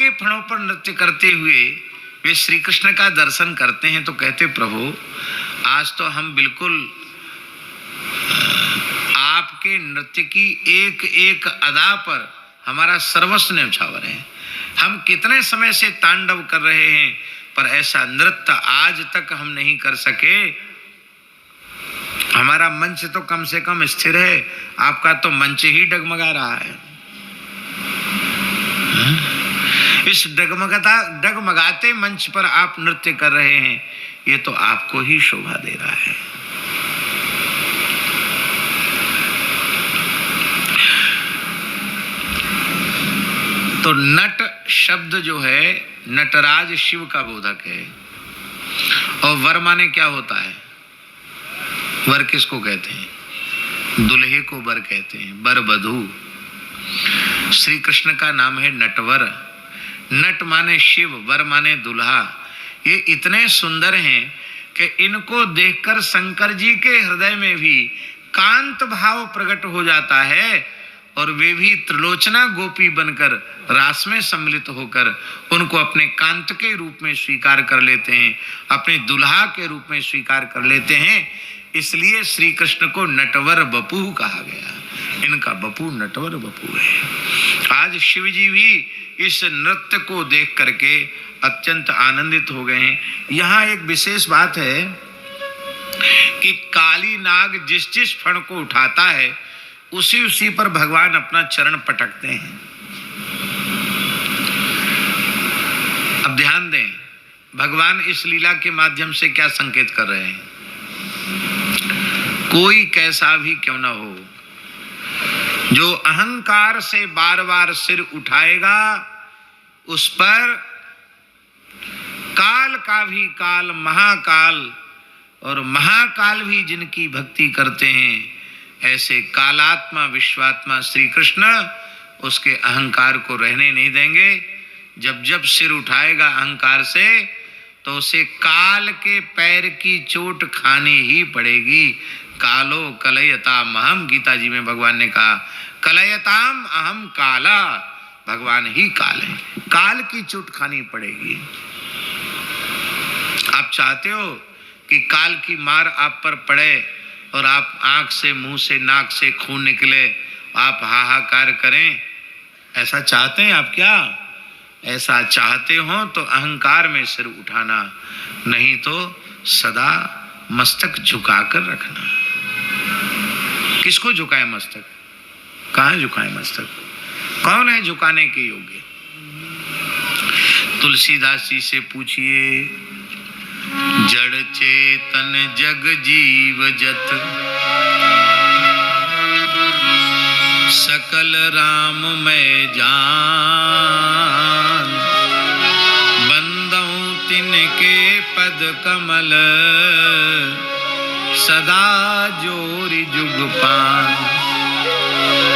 के फणों पर नृत्य करते हुए वे श्री कृष्ण का दर्शन करते हैं तो कहते प्रभु आज तो हम बिल्कुल आपके नृत्य की एक एक अदा पर हमारा सर्वस्व न्यौछावर है। हम कितने समय से तांडव कर रहे हैं पर ऐसा नृत्य आज तक हम नहीं कर सके। हमारा मंच तो कम से कम स्थिर है, आपका तो मंच ही डगमगा रहा है। इस डगमगाते मंच पर आप नृत्य कर रहे हैं, ये तो आपको ही शोभा दे रहा है। तो नट शब्द जो है नटराज शिव का बोधक है। और वर माने क्या होता है? वर किसको कहते हैं? दुल्हे को वर कहते हैं, वर वधू। श्री कृष्ण का नाम है नटवर। नट माने शिव, वर माने दुल्हा। ये इतने सुंदर हैं कि इनको देखकर शंकर जी के हृदय में भी कांत भाव प्रकट हो जाता है और वे भी त्रिलोचना गोपी बनकर रास में सम्मिलित होकर उनको अपने कांत के रूप में स्वीकार कर लेते हैं, अपने दुल्हा के रूप में स्वीकार कर लेते हैं। इसलिए श्री कृष्ण को नटवर बपू कहा गया। इनका बपू नटवर बपू है। आज शिव जी भी इस नृत्य को देख करके अत्यंत आनंदित हो गए हैं। यहाँ एक विशेष बात है कि काली नाग जिस जिस फण को उठाता है उसी उसी पर भगवान अपना चरण पटकते हैं। अब ध्यान दें, भगवान इस लीला के माध्यम से क्या संकेत कर रहे हैं? कोई कैसा भी क्यों न हो, जो अहंकार से बार बार सिर उठाएगा उस पर काल का भी काल, महाकाल और महाकाल भी जिनकी भक्ति करते हैं, ऐसे कालात्मा विश्वात्मा श्री कृष्ण उसके अहंकार को रहने नहीं देंगे। जब जब सिर उठाएगा अहंकार से तो उसे काल के पैर की चोट खानी ही पड़ेगी। कालो कलयताम अहम, गीता जी में भगवान ने कहा कलयताम अहम काला, भगवान ही काल है, काल की चोट खानी पड़ेगी। आप चाहते हो कि काल की मार आप पर पड़े और आप आंख से, मुंह से, नाक से खून निकले, आप हाहाकार करें? ऐसा चाहते हैं आप क्या? ऐसा चाहते हो तो अहंकार में सिर उठाना, नहीं तो सदा मस्तक झुकाकर रखना। किसको झुकाए मस्तक? कहाँ झुकाए मस्तक? कौन है झुकाने के योग्य? तुलसीदास जी से पूछिए, जड़ चेतन जग जीव जत सकल राम मैं जान, बंदऊं तिनके पद कमल सदा जोरि जुग पान।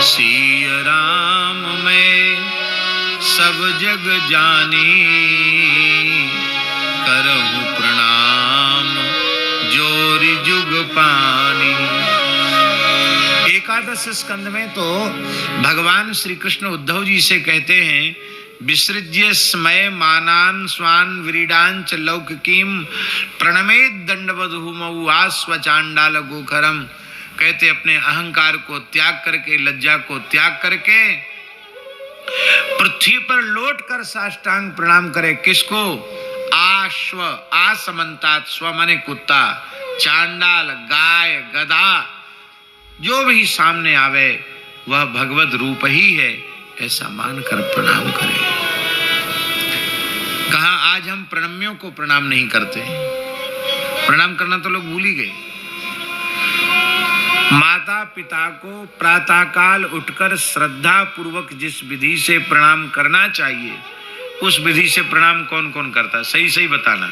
सिय राम मैं सब जग जानी, करहूं प्रणाम जोरि जुग पानी। एकादश स्कंद में तो भगवान श्री कृष्ण उद्धव जी से कहते हैं, विसृज्य स्मय मानान स्वान विरीडांच लौकिकीम प्रणमेत दंडवधूमौ आस्वचांडाल गोखरम। कहते अपने अहंकार को त्याग करके, लज्जा को त्याग करके पृथ्वी पर लौट कर साष्टांग प्रणाम करे। किसको? आश्व, आसमंतात, स्व माने कुत्ता, चांडाल, गाय, गधा, जो भी सामने आवे वह भगवत रूप ही है, ऐसा मानकर प्रणाम करें। कहा आज हम प्रणम्यों को प्रणाम नहीं करते? प्रणाम करना तो लोग भूल ही गए। माता पिता को प्रातःकाल उठकर श्रद्धा पूर्वक जिस विधि से प्रणाम करना चाहिए, उस विधि से प्रणाम कौन कौन करता है? सही सही बताना।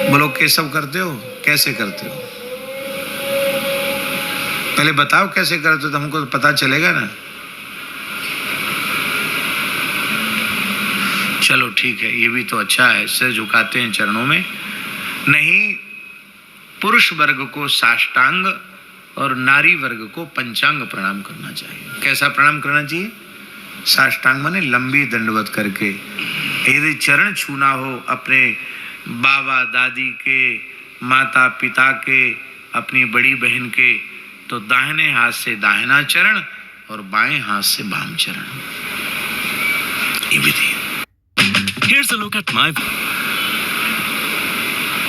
बोलो, केशव करते हो? कैसे करते हो? पहले बताओ कैसे करते हो, तो हमको तो पता चलेगा ना। चलो ठीक है, ये भी तो अच्छा है, सिर झुकाते हैं चरणों में। नहीं, पुरुष वर्ग को साष्टांग और नारी वर्ग को पंचांग प्रणाम करना चाहिए। कैसा प्रणाम करना चाहिए? साष्टांग माने लंबी दंडवत करके। यदि चरण छूना हो अपने बाबा दादी के, माता पिता के, अपनी बड़ी बहन के, तो दाहिने हाथ से दाहिना चरण और बाएं हाथ से बाम चरण, ये विधि है। Here's a look at my...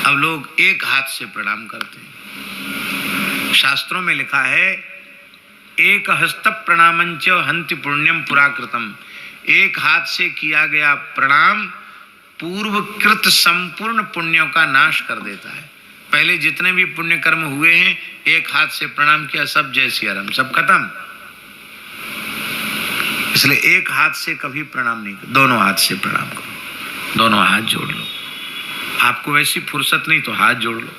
अब लोग एक हाथ से प्रणाम करते हैं। शास्त्रों में लिखा है एक हस्त प्रणामंच हंति पुण्यम पुराकृतम। एक हाथ से किया गया प्रणाम पूर्वकृत संपूर्ण पुण्यों का नाश कर देता है। पहले जितने भी पुण्य कर्म हुए हैं, एक हाथ से प्रणाम किया, सब जय सिया राम, सब खत्म। इसलिए एक हाथ से कभी प्रणाम नहीं करो, दोनों हाथ से प्रणाम करो। दोनों हाथ जोड़ लो। आपको वैसी फुर्सत नहीं तो हाथ जोड़ लो।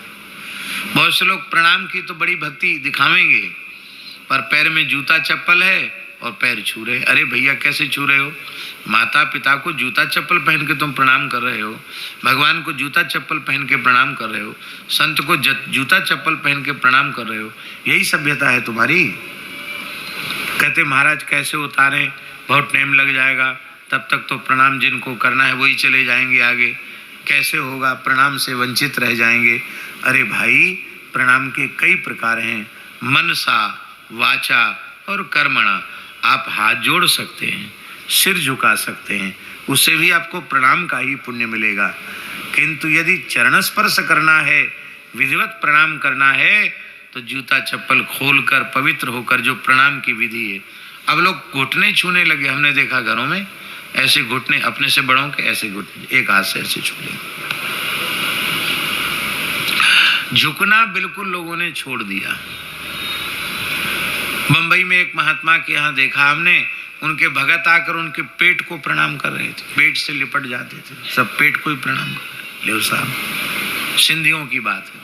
बहुत से लोग प्रणाम की तो बड़ी भक्ति दिखावेंगे, पर पैर में जूता चप्पल है और पैर छू रहे। अरे भैया कैसे छू रहे हो? माता पिता को जूता चप्पल पहन के तुम प्रणाम कर रहे हो, भगवान को जूता चप्पल पहन के प्रणाम कर रहे हो, संत को जूता चप्पल पहन के प्रणाम कर रहे हो। यही सभ्यता है तुम्हारी? कहते महाराज कैसे उतारें, बहुत टाइम लग जाएगा, तब तक तो प्रणाम जिनको करना है वही चले जाएंगे आगे, कैसे होगा, प्रणाम से वंचित रह जाएंगे। अरे भाई प्रणाम के कई प्रकार हैं, मनसा, वाचा और कर्मणा। आप हाथ जोड़ सकते हैं, सिर झुका सकते हैं, उससे भी आपको प्रणाम का ही पुण्य मिलेगा। किंतु यदि चरण स्पर्श करना है, विधिवत प्रणाम करना है, तो जूता चप्पल खोलकर पवित्र होकर जो प्रणाम की विधि है। अब लोग घुटने छूने लगे, हमने देखा घरों में ऐसे घुटने, अपने से बड़ों के ऐसे घुटने, एक हाथ से ऐसे छू ले। झुकना बिल्कुल लोगों ने छोड़ दिया। बंबई में एक महात्मा के यहाँ देखा हमने, उनके भगत आकर उनके पेट को प्रणाम कर रहे थे, पेट से लिपट जाते थे, सब पेट को ही प्रणाम कर ले साहब। सिंधियों की बात है।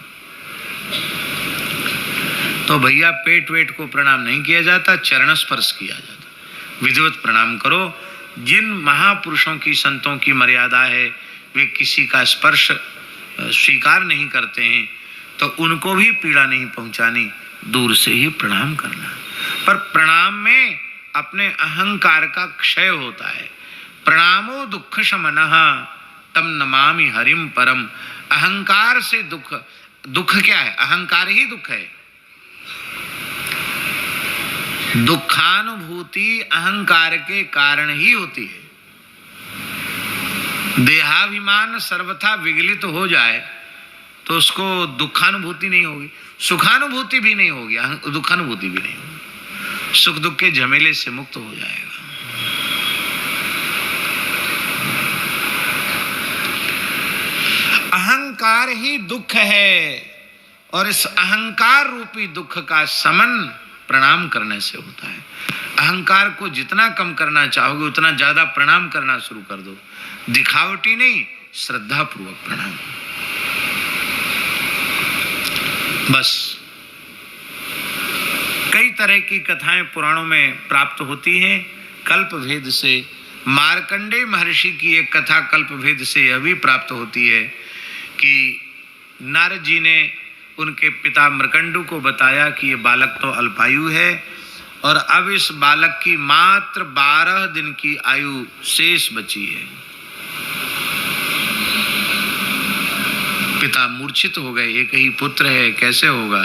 तो भैया पेट वेट को प्रणाम नहीं किया जाता, चरण स्पर्श किया जाता। विधिवत प्रणाम करो। जिन महापुरुषों की, संतों की मर्यादा है, वे किसी का स्पर्श स्वीकार नहीं करते हैं, तो उनको भी पीड़ा नहीं पहुंचानी, दूर से ही प्रणाम करना। पर प्रणाम में अपने अहंकार का क्षय होता है। प्रणामो दुख शमनः तम नमामि हरिम परम। अहंकार से दुख, दुख क्या है? अहंकार ही दुख है। दुखानुभूति अहंकार के कारण ही होती है। देहाभिमान सर्वथा विगलित हो जाए तो उसको दुखानुभूति नहीं होगी, सुखानुभूति भी नहीं होगी, दुखानुभूति भी नहीं होगी। सुख दुख के झमेले से मुक्त हो जाएगा। अहंकार ही दुख है, और इस अहंकार रूपी दुख का समन प्रणाम करने से होता है। अहंकार को जितना कम करना चाहोगे उतना ज्यादा प्रणाम करना शुरू कर दो। दिखावटी नहीं, श्रद्धा पूर्वक प्रणाम। बस कई तरह की कथाएं पुराणों में प्राप्त होती हैं कल्प भेद से। मार्कंडेय महर्षि की एक कथा कल्प भेद से यह भी प्राप्त होती है कि नारद जी ने उनके पिता मृकंडु को बताया कि ये बालक तो अल्पायु है और अब इस बालक की मात्र 12 दिन की आयु शेष बची है। पिता मूर्छित हो गए, एक ही पुत्र है, कैसे होगा?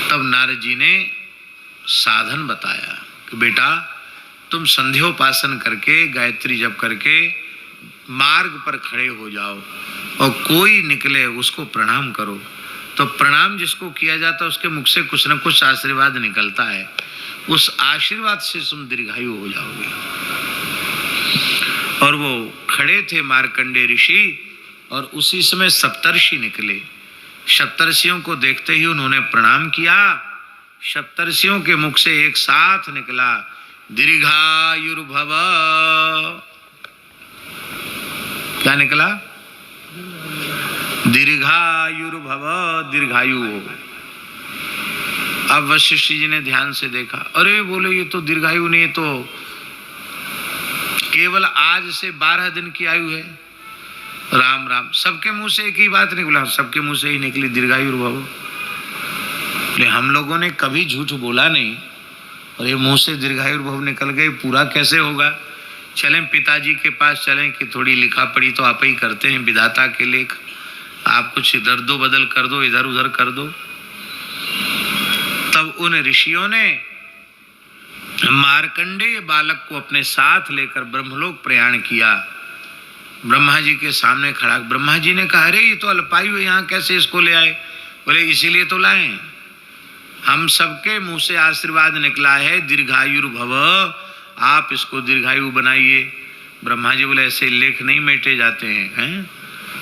तब नारद जी ने साधन बताया कि बेटा तुम संध्योपासन करके, गायत्री जप करके मार्ग पर खड़े हो जाओ और कोई निकले उसको प्रणाम करो। तो प्रणाम जिसको किया जाता है उसके मुख से कुछ न कुछ आशीर्वाद निकलता है, उस आशीर्वाद से तुम दीर्घायु हो जाओगे। और वो खड़े थे मार्कंडेय ऋषि और उसी समय सप्तर्षि निकले। सप्तर्षियों को देखते ही उन्होंने प्रणाम किया। सप्तर्षियों के मुख से एक साथ निकला दीर्घायुर्भव। क्या निकला? दीर्घायुर्भव, दीर्घायु हो। अब वशिष्ठ जी ने ध्यान से देखा, अरे बोले ये तो दीर्घायु नहीं, तो केवल आज से 12 दिन की आयु है। राम राम, सबके मुंह से एक ही बात निकला, सबके मुंह से ही निकली दीर्घायुर्भव। बोले हम लोगों ने कभी झूठ बोला नहीं, और ये मुंह से दीर्घायुर्भव निकल गए, पूरा कैसे होगा? चलें पिताजी के पास चलें कि थोड़ी लिखा पढ़ी तो आप ही करते हैं, विधाता के लेख, आप कुछ इधर दो बदल कर दो, इधर उधर कर दो। तब उन ऋषियों ने मार्कंडेय बालक को अपने साथ लेकर ब्रह्मलोक प्रयाण किया। ब्रह्मा जी के सामने खड़ा, ब्रह्मा जी ने कहा अरे ये तो अल्पायु है, यहाँ कैसे इसको ले आए? बोले इसीलिए तो लाए, हम सबके मुंह से आशीर्वाद निकला है दीर्घायुर्भव, आप इसको दीर्घायु बनाइए। ब्रह्मा जी बोले ऐसे लेख नहीं मेटे जाते हैं,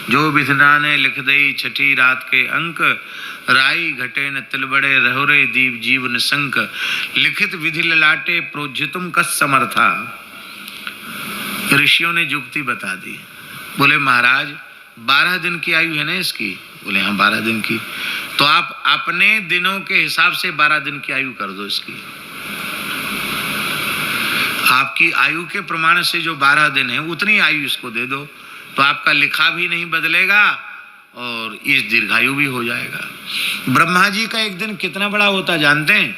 जो विधना ने लिख दई छठी रात के अंक, राई घटे न तिलबड़े रहोरे दीप जीवन संक, लिखित विधि ललाटे प्रोज्झितुम कस समर्था। ऋषियों ने युक्ति बता दी। बोले महाराज 12 दिन की आयु है ना इसकी? बोले हाँ 12 दिन की। तो आप अपने दिनों के हिसाब से 12 दिन की आयु कर दो इसकी। आपकी आयु के प्रमाण से जो 12 दिन है उतनी आयु इसको दे दो, तो आपका लिखा भी नहीं बदलेगा और इस दीर्घायु भी हो जाएगा। ब्रह्मा जी का एक दिन कितना बड़ा होता जानते हैं?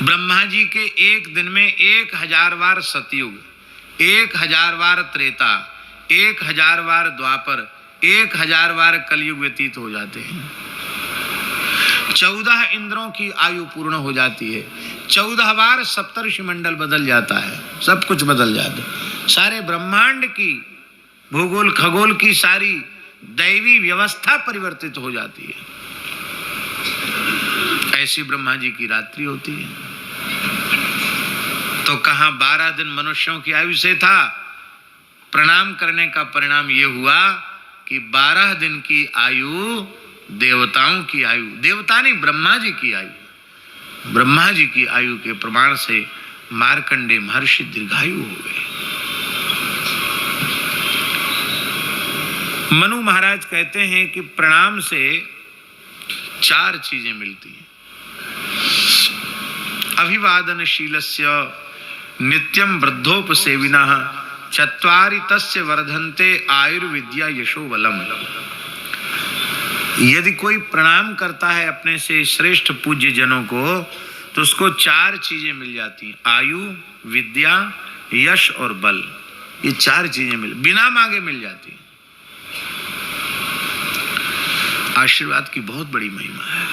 ब्रह्मा जी के एक दिन में 1000 बार सतयुग, 1000 बार त्रेता, 1000 बार द्वापर, 1000 बार कलयुग व्यतीत हो जाते हैं। 14 इंद्रों की आयु पूर्ण हो जाती है, 14 बार सप्तर्षि मंडल बदल जाता है, सब कुछ बदल जाता है, सारे ब्रह्मांड की भूगोल खगोल की सारी दैवी व्यवस्था परिवर्तित हो जाती है। ऐसी ब्रह्मा जी की रात्रि होती है। तो कहां 12 दिन मनुष्यों की आयु से था, प्रणाम करने का परिणाम यह हुआ कि 12 दिन की आयु देवताओं की आयु, देवता नहीं ब्रह्मा जी की आयु, ब्रह्मा जी की आयु के प्रमाण से मार्कंडेय महर्षि दीर्घायु हो गए। मनु महाराज कहते हैं कि प्रणाम से 4 चीजें मिलती हैं। अभिवादनशीलस्य नित्यं वृद्धोपसेविनः चत्वारि तस्य वर्धन्ते आयुर्विद्या यशोबलम। यदि कोई प्रणाम करता है अपने से श्रेष्ठ पूज्य जनों को तो उसको 4 चीजें मिल जाती हैं, आयु, विद्या, यश और बल। ये 4 चीजें बिना मांगे मिल जाती हैं। आशीर्वाद की बहुत बड़ी महिमा है।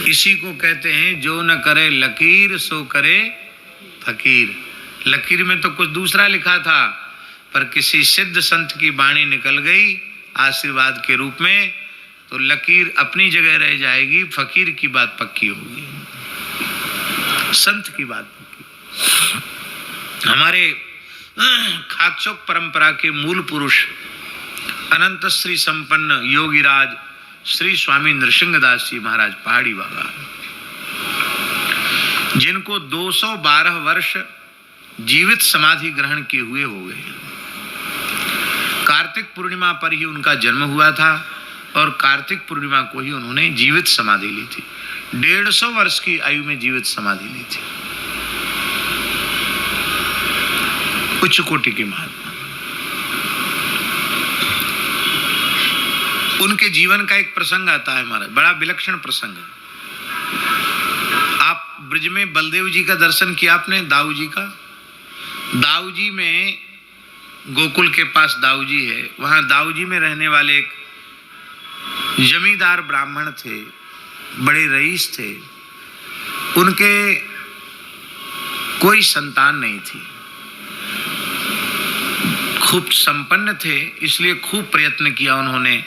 इसी को कहते हैं जो न करे लकीर सो करे फकीर। लकीर में तो कुछ दूसरा लिखा था, पर किसी सिद्ध संत की वाणी निकल गई आशीर्वाद के रूप में, तो लकीर अपनी जगह रह जाएगी, फकीर की बात पक्की होगी, संत की बात पक्की। हमारे खाकचौक परंपरा के मूल पुरुष अनंत श्री संपन्न योगीराज श्री स्वामी नृसिंहदास जी महाराज पहाड़ी बाबा, जिनको 212 वर्ष जीवित समाधि ग्रहण किए हुए हो गए। कार्तिक पूर्णिमा पर ही उनका जन्म हुआ था और कार्तिक पूर्णिमा को ही उन्होंने जीवित समाधि ली थी। 150 वर्ष की आयु में जीवित समाधि ली थी। उच्च कोटि के महात्मा। उनके जीवन का एक प्रसंग आता है हमारा, बड़ा विलक्षण प्रसंग है। आप ब्रज में बलदेव जी का दर्शन किया आपने, दाऊ जी का? दाऊ जी में गोकुल के पास दाऊ जी है, वहां दाऊ जी में रहने वाले एक जमींदार ब्राह्मण थे, बड़े रईस थे। उनके कोई संतान नहीं थी, खूब संपन्न थे, इसलिए खूब प्रयत्न किया उन्होंने।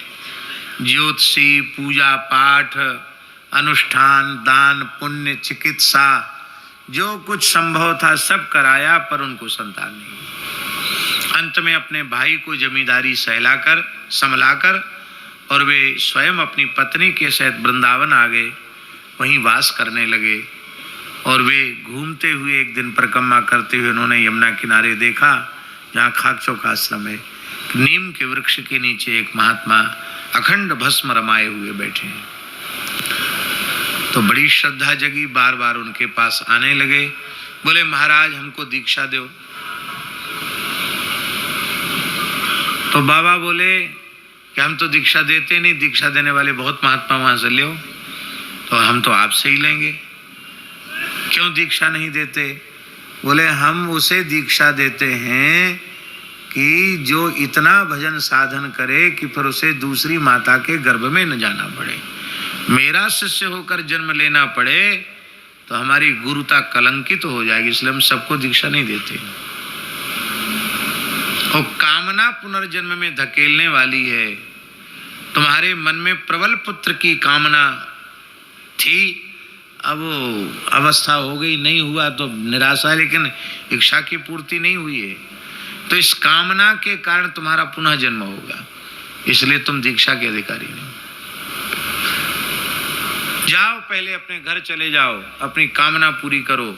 ज्योतिषी, पूजा पाठ, अनुष्ठान, दान पुण्य, चिकित्सा, जो कुछ संभव था सब कराया, पर उनको संतान नहीं। अंत में अपने भाई को जमींदारी संभलाकर और वे स्वयं अपनी पत्नी के सहित वृंदावन आ गए, वहीं वास करने लगे। और वे घूमते हुए एक दिन परिक्रमा करते हुए उन्होंने यमुना किनारे देखा, जहाँ खाकचौक आश्रम है, नीम के वृक्ष के नीचे एक महात्मा अखंड भस्म रमाए हुए बैठे हैं। तो बड़ी श्रद्धा जगी, बार बार उनके पास आने लगे, बोले महाराज हमको दीक्षा दो। तो बाबा बोले कि हम तो दीक्षा देते नहीं, दीक्षा देने वाले बहुत महात्मा वहां से ले, तो हम तो आपसे ही लेंगे, क्यों दीक्षा नहीं देते? बोले हम उसे दीक्षा देते हैं कि जो इतना भजन साधन करे कि फिर उसे दूसरी माता के गर्भ में न जाना पड़े। मेरा शिष्य होकर जन्म लेना पड़े तो हमारी गुरुता कलंकित हो जाएगी, इसलिए हम सबको दीक्षा नहीं देते। और कामना पुनर्जन्म में धकेलने वाली है। तुम्हारे मन में प्रबल पुत्र की कामना थी, अब वो अवस्था हो गई, नहीं हुआ तो निराशा, लेकिन इच्छा की पूर्ति नहीं हुई है, तो इस कामना के कारण तुम्हारा पुनः जन्म होगा, इसलिए तुम दीक्षा के अधिकारी नहीं। जाओ पहले अपने घर चले जाओ, अपनी कामना पूरी करो,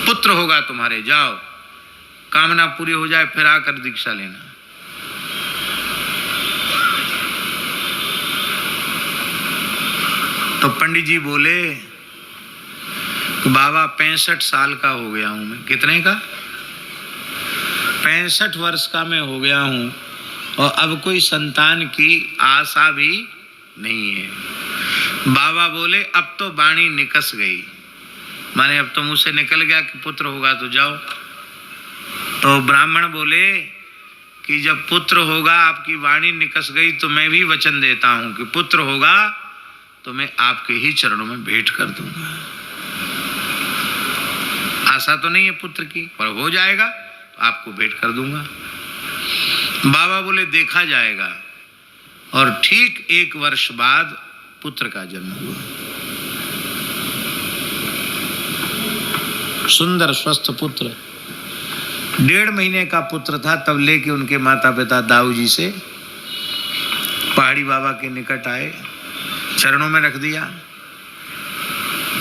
पुत्र होगा तुम्हारे, जाओ कामना पूरी हो जाए फिर आकर दीक्षा लेना। तो पंडित जी बोले कि बाबा 65 साल का हो गया हूं मैं। कितने का? 65 वर्ष का मैं हो गया हूं और अब कोई संतान की आशा भी नहीं है। बाबा बोले अब तो वाणी निकस गई, माने अब तो मुंह से निकल गया कि पुत्र होगा तो जाओ। तो ब्राह्मण बोले कि जब पुत्र होगा, आपकी वाणी निकस गई, तो मैं भी वचन देता हूं कि पुत्र होगा तो मैं आपके ही चरणों में भेंट कर दूंगा। आशा तो नहीं है पुत्र की, पर हो जाएगा तो आपको भेंट कर दूंगा। बाबा बोले देखा जाएगा। और ठीक 1 वर्ष बाद पुत्र का जन्म हुआ। सुंदर स्वस्थ पुत्र, 1.5 महीने का पुत्र था तब लेके उनके माता पिता दाऊ जी से पहाड़ी बाबा के निकट आए, चरणों में रख दिया।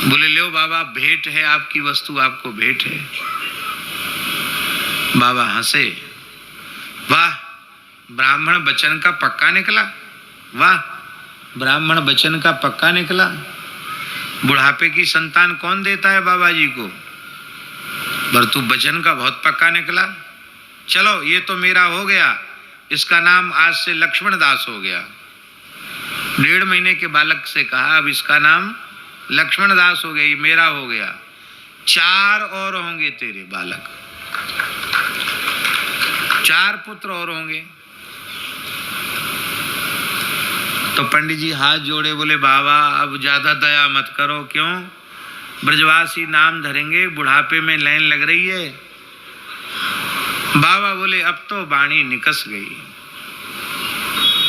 बोले लो बाबा, भेंट है आपकी वस्तु, आपको भेंट है। बाबा हंसे, वाह ब्राह्मण वचन का पक्का निकला, वाह ब्राह्मण वचन का पक्का निकला। बुढ़ापे की संतान कौन देता है बाबा जी को, पर तू वचन का बहुत पक्का निकला। चलो ये तो मेरा हो गया, इसका नाम आज से लक्ष्मण दास हो गया। 1.5 महीने के बालक से कहा अब इसका नाम लक्ष्मण दास हो गया, ये मेरा हो गया। 4 और होंगे तेरे बालक, 4 पुत्र और होंगे। तो पंडित जी हाथ जोड़े, बोले बाबा अब ज्यादा दया मत करो, क्यों? ब्रजवासी नाम धरेंगे, बुढ़ापे में लाइन लग रही है। बाबा बोले अब तो वाणी निकस गई।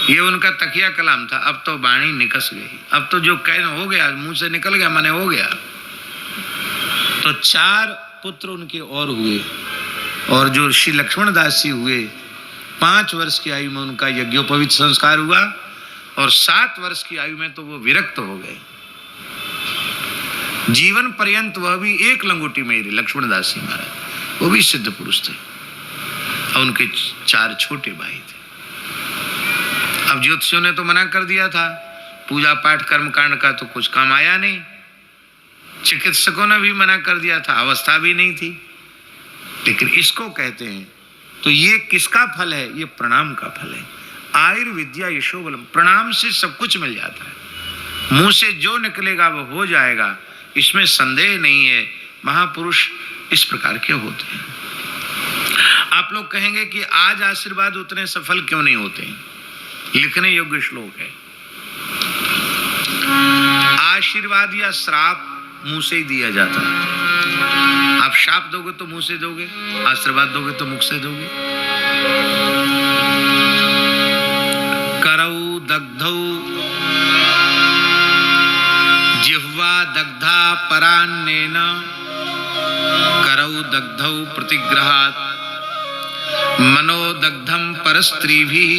ये उनका तकिया कलाम था, अब तो वाणी निकस गई, अब तो जो कहना हो गया, मुंह से निकल गया, माने हो गया। तो 4 पुत्र उनके और हुए, और जो श्री लक्ष्मण दास जी हुए 5 वर्ष की आयु में उनका यज्ञोपवीत संस्कार हुआ, और 7 वर्ष की आयु में तो वो विरक्त हो गए। जीवन पर्यंत वह भी एक लंगोटी में ही रहे, लक्ष्मण दास जी महाराज, वो भी सिद्ध पुरुष थे, और उनके 4 छोटे भाई थे। अब ज्योतिषियों ने तो मना कर दिया था, पूजा पाठ कर्मकांड का तो कुछ काम आया नहीं, चिकित्सकों ने भी मना कर दिया था, अवस्था भी नहीं थी, लेकिन इसको कहते हैं। तो ये किसका फल है? ये प्रणाम का फल है। आयुर्विद्या यशोबलम, प्रणाम से सब कुछ मिल जाता है। मुंह से जो निकलेगा वो हो जाएगा, इसमें संदेह नहीं है। महापुरुष इस प्रकार के होते हैं। आप लोग कहेंगे कि आज आशीर्वाद उतने सफल क्यों नहीं होते हैं? लिखने योग्य श्लोक है। आशीर्वाद या श्राप मुंह से ही दिया जाता है। आप शाप दोगे तो मुंह से दोगे, आशीर्वाद दोगे तो मुख से दोगे। करौ दग्धौ जिह्वा दग्धा परान्नेन, करौ दग्धौ प्रतिग्रहात् मनो दग्धं परस्त्रीभिः,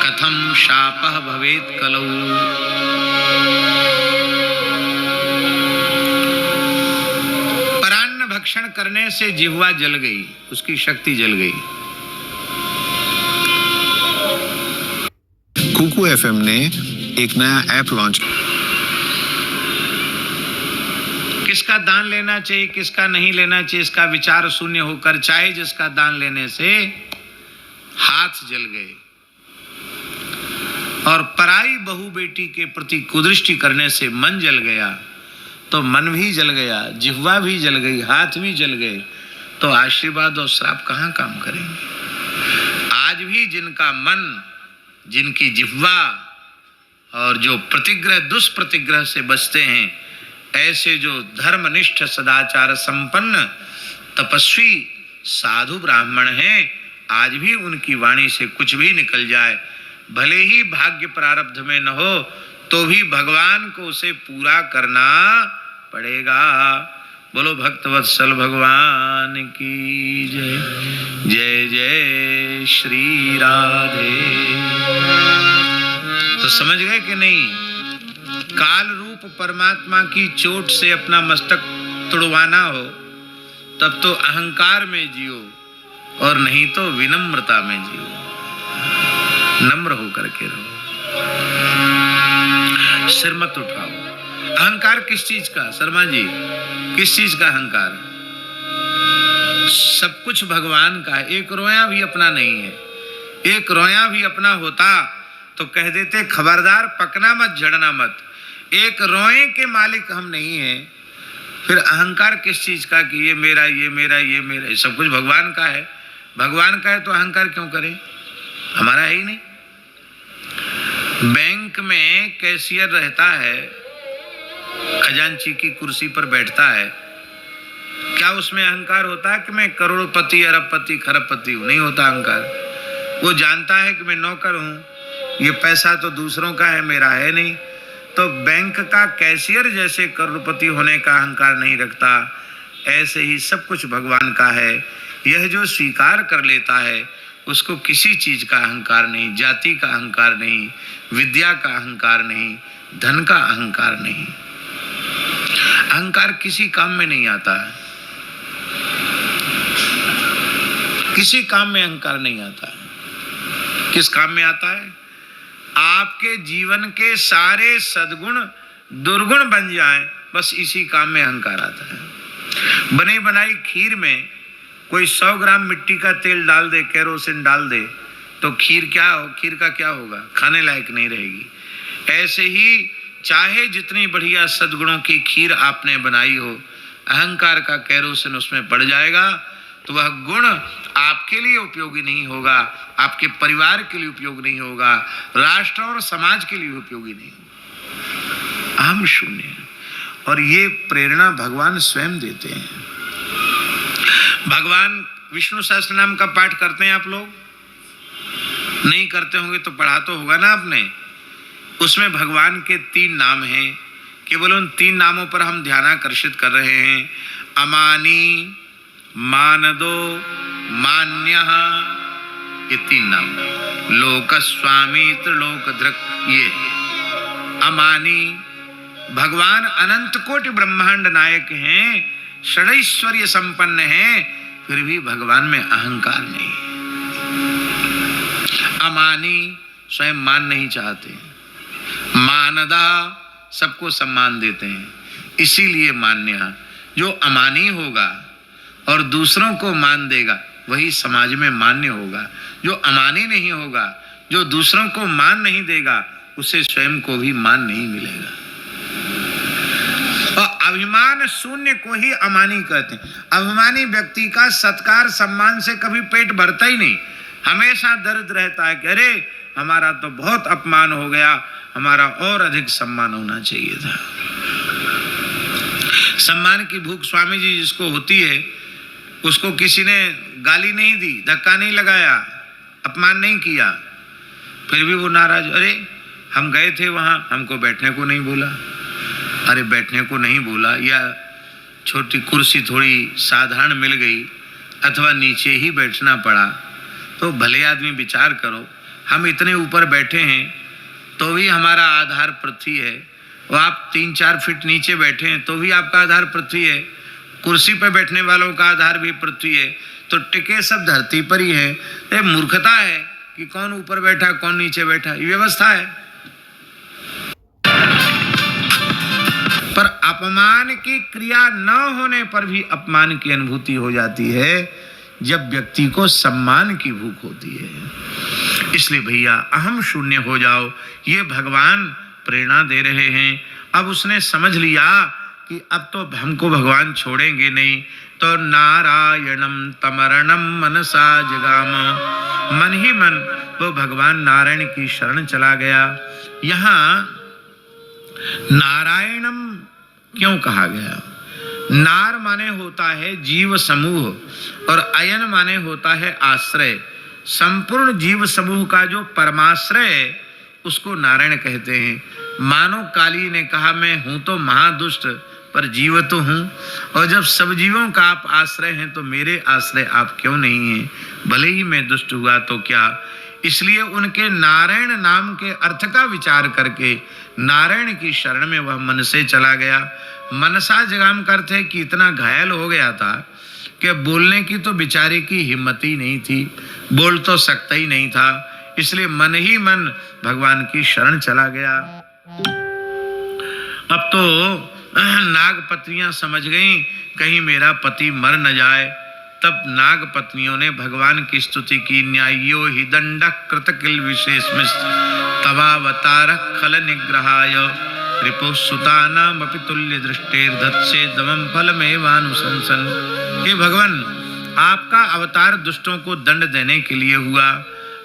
कथम शापः भवेत् कलौ। परान्न भक्षण करने से जिह्वा जल गई, उसकी शक्ति जल गई। कुकू एफएम ने एक नया ऐप लॉन्च किसका दान लेना चाहिए, किसका नहीं लेना चाहिए, इसका विचार शून्य होकर चाहे जिसका दान लेने से हाथ जल गए और पराई बहू बेटी के प्रति कुदृष्टि करने से मन जल गया, तो मन भी जल गया, जिह्वा भी जल गई, हाथ भी जल गए, तो आशीर्वाद और श्राप कहाँ काम करेंगे। आज भी जिनका मन, जिनकी जिह्वा और जो प्रतिग्रह दुष्प्रतिग्रह से बचते हैं, ऐसे जो धर्मनिष्ठ सदाचार संपन्न तपस्वी साधु ब्राह्मण हैं, आज भी उनकी वाणी से कुछ भी निकल जाए, भले ही भाग्य प्रारब्ध में न हो तो भी भगवान को उसे पूरा करना पड़ेगा। बोलो भक्तवत्सल भगवान की जय। जय जय श्री राधे। तो समझ गए कि नहीं, काल रूप परमात्मा की चोट से अपना मस्तक तुड़वाना हो तब तो अहंकार में जियो और नहीं तो विनम्रता में जियो, नम्र होकर के रहो, सिर मत उठाओ। अहंकार किस चीज का शर्मा जी, किस चीज का अहंकार? सब कुछ भगवान का है, एक रोया भी अपना नहीं है। एक रोया भी अपना होता तो कह देते खबरदार पकना मत, झड़ना मत। एक रोए के मालिक हम नहीं हैं, फिर अहंकार किस चीज का कि ये मेरा, ये मेरा, ये मेरा। सब कुछ भगवान का है, भगवान का है तो अहंकार क्यों करें, हमारा है ही नहीं। बैंक में कैशियर रहता है, खजांची की कुर्सी पर बैठता है, क्या उसमें अहंकार होता है कि मैं करोड़पति, अरबपति, खरबपति हूं? नहीं होता अहंकार। वो जानता है कि मैं नौकर हूं, ये पैसा तो दूसरों का है, मेरा है नहीं। तो बैंक का कैशियर जैसे करोड़पति होने का अहंकार नहीं रखता, ऐसे ही सब कुछ भगवान का है। यह जो स्वीकार कर लेता है उसको किसी चीज का अहंकार नहीं, जाति का अहंकार नहीं, विद्या का अहंकार नहीं, धन का अहंकार नहीं। अहंकार किसी काम में नहीं आता है, किसी काम में अहंकार नहीं आता है। किस काम में आता है? आपके जीवन के सारे सद्गुण दुर्गुण बन जाएं, बस इसी काम में अहंकार आता है। बनी बनाई खीर में कोई 100 ग्राम मिट्टी का तेल डाल दे, केरोसिन डाल दे, तो खीर का क्या होगा? खाने लायक नहीं रहेगी। ऐसे ही चाहे जितनी बढ़िया सद्गुणों की खीर आपने बनाई हो, अहंकार का केरोसिन उसमें पड़ जाएगा तो वह गुण आपके लिए उपयोगी नहीं होगा, आपके परिवार के लिए उपयोग नहीं होगा, राष्ट्र और समाज के लिए उपयोगी नहीं होगा। अहम शून्य। और ये प्रेरणा भगवान स्वयं देते हैं। भगवान विष्णु सहस्त्र नाम का पाठ करते हैं आप लोग? नहीं करते होंगे तो पढ़ा तो होगा ना आपने। उसमें भगवान के 3 नाम हैं, केवल उन 3 नामों पर हम ध्यानाकर्षित कर रहे हैं। अमानी, मानदो, मान्यः, ये 3 नाम। लोकस्वामी, त्रिलोकधृक्, ये अमानी। भगवान अनंत कोटि ब्रह्मांड नायक हैं, षडैश्वर्य संपन्न हैं, फिर भी भगवान में अहंकार नहीं। अमानी, स्वयं मान नहीं चाहते। मानदा, सबको सम्मान देते हैं, इसीलिए मान्य। जो अमानी होगा और दूसरों को मान देगा वही समाज में मान्य होगा। जो अमानी नहीं होगा, जो दूसरों को मान नहीं देगा, उसे स्वयं को भी मान नहीं मिलेगा। और अभिमान शून्य को ही अमानी कहते हैं। अभिमानी व्यक्ति का सत्कार सम्मान से कभी पेट भरता ही नहीं, हमेशा दर्द रहता है कि अरे हमारा तो बहुत अपमान हो गया, हमारा और अधिक सम्मान होना चाहिए था। सम्मान की भूख स्वामी जी जिसको होती है, उसको किसी ने गाली नहीं दी, धक्का नहीं लगाया, अपमान नहीं किया, फिर भी वो नाराज। अरे हम गए थे वहां, हमको बैठने को नहीं बोला। अरे बैठने को नहीं बोला, या छोटी कुर्सी थोड़ी साधारण मिल गई अथवा नीचे ही बैठना पड़ा, तो भले आदमी विचार करो, हम इतने ऊपर बैठे हैं तो भी हमारा आधार पृथ्वी है, और आप 3-4 फीट नीचे बैठे हैं तो भी आपका आधार पृथ्वी है। कुर्सी पर बैठने वालों का आधार भी पृथ्वी है, तो टिके सब धरती पर ही है। ये मूर्खता है कि कौन ऊपर बैठा कौन नीचे बैठा, ये व्यवस्था है। पर अपमान की क्रिया न होने पर भी अपमान की अनुभूति हो जाती है जब व्यक्ति को सम्मान की भूख होती है। इसलिए भैया अहम शून्य हो जाओ, ये भगवान प्रेरणा दे रहे हैं। अब उसने समझ लिया कि अब तो हमको भगवान छोड़ेंगे नहीं, तो नारायणम तमरणम मनसा जगाम, मन ही मन वो भगवान नारायण की शरण चला गया। यहाँ नारायणम क्यों कहा गया? नार माने होता है जीव समूह और अयन माने होता है आश्रय। संपूर्ण जीव समूह का जो परमाश्रय है उसको नारायण कहते हैं। मानो काली ने कहा मैं हूं तो महादुष्ट पर जीव तो हूं, और जब सब जीवों का आप आश्रय हैं तो मेरे आश्रय आप क्यों नहीं हैं? भले ही मैं दुष्ट हुआ तो क्या। इसलिए उनके नारायण नाम के अर्थ का विचार करके नारायण की शरण में वह मन से चला गया। मनसा जगाम का अर्थ है कि इतना घायल हो गया था कि बोलने की तो बेचारे की हिम्मत ही नहीं थी, बोल तो सकता ही नहीं था। इसलिए मन ही मन भगवान की शरण चला गया। अब तो नागपत्नियां समझ गईं कहीं मेरा पति मर न जाए। तब नागपत्नियों ने भगवान की स्तुति की। न्यायो हि दंड कृत किल विशेष तवावतार खल निग्रहाय रिपु सुतानामपि तुल्य दृष्टेर्धत्से दमं फलमेवानुशंसन। हे भगवान, आपका अवतार दुष्टों को दंड देने के लिए हुआ,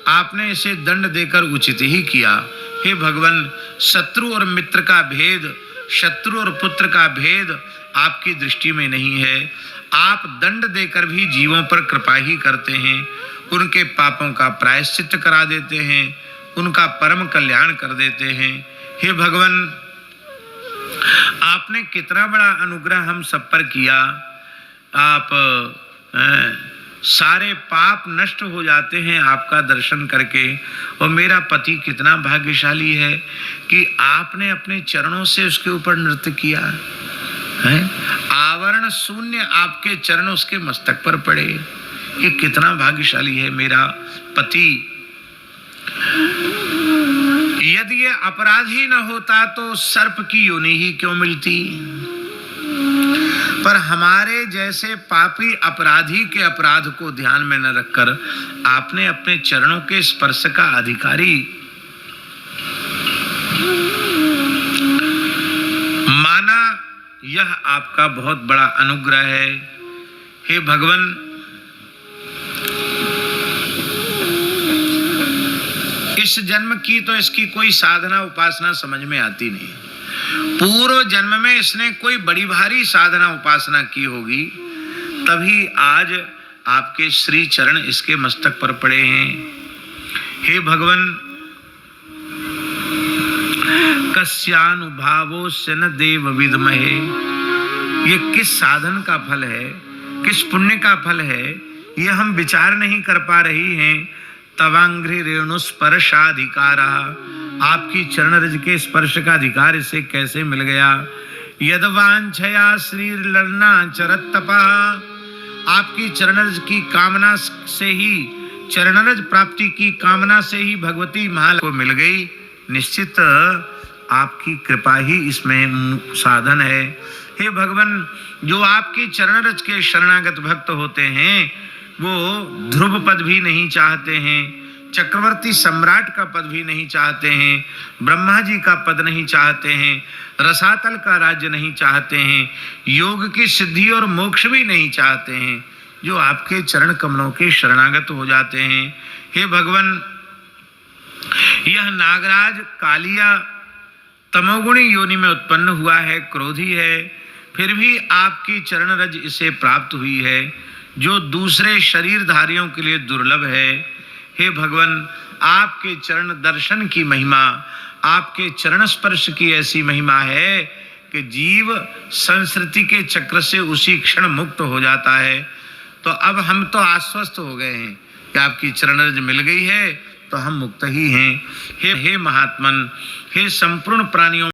आपने इसे दंड देकर उचित ही किया। हे भगवान, शत्रु और मित्र का भेद, शत्रु और पुत्र का भेद आपकी दृष्टि में नहीं है। आप दंड देकर भी जीवों पर कृपा ही करते हैं, उनके पापों का प्रायश्चित करा देते हैं, उनका परम कल्याण कर देते हैं। हे भगवान, आपने कितना बड़ा अनुग्रह हम सब पर किया। आप सारे पाप नष्ट हो जाते हैं आपका दर्शन करके। और मेरा पति कितना भाग्यशाली है कि आपने अपने चरणों से उसके ऊपर नृत्य किया है। आवरण शून्य आपके चरण उसके मस्तक पर पड़े। ये कितना भाग्यशाली है मेरा पति। यदि ये अपराधी न होता तो सर्प की योनि ही क्यों मिलती। पर हमारे जैसे पापी अपराधी के अपराध को ध्यान में न रखकर आपने अपने चरणों के स्पर्श का अधिकारी माना। यह आपका बहुत बड़ा अनुग्रह है। हे भगवान, इस जन्म की तो इसकी कोई साधना उपासना समझ में आती नहीं। पूर्व जन्म में इसने कोई बड़ी भारी साधना उपासना की होगी, तभी आज आपके श्री चरण इसके मस्तक पर पड़े हैं। हे भगवान, कस्यानुभावोस्य न देव विद्महे। ये किस साधन का फल है, किस पुण्य का फल है, ये हम विचार नहीं कर पा रही हैं। तवांघ्रि रेणुस्पर्शाधिकार, आपकी चरण रज के स्पर्श का अधिकार इसे कैसे मिल गया। यदवांछया श्रीर्लर्ना चरतपा, आपकी चरणरज की कामना से ही, चरणरज प्राप्ति की कामना से ही भगवती महाल को मिल गई। निश्चित आपकी कृपा ही इसमें साधन है। हे भगवान, जो आपकी चरणरज के शरणागत भक्त होते हैं वो ध्रुव पद भी नहीं चाहते हैं, चक्रवर्ती सम्राट का पद भी नहीं चाहते हैं, ब्रह्मा जी का पद नहीं चाहते हैं, रसातल का राज्य नहीं चाहते हैं, योग की सिद्धि और मोक्ष भी नहीं चाहते हैं, जो आपके चरण कमलों के शरणागत हो जाते हैं। हे भगवान, यह नागराज कालिया तमोगुणी योनि में उत्पन्न हुआ है, क्रोधी है, फिर भी आपकी चरण रज इसे प्राप्त हुई है, जो दूसरे शरीरधारियों के लिए दुर्लभ है। हे भगवान, आपके चरण दर्शन की महिमा, आपके चरण स्पर्श की ऐसी महिमा है कि जीव संस्कृति के चक्र से उसी क्षण मुक्त हो जाता है। तो अब हम तो आश्वस्त हो गए हैं कि आपकी चरण रज मिल गई है तो हम मुक्त ही हैं। हे महात्मन, हे संपूर्ण प्राणियों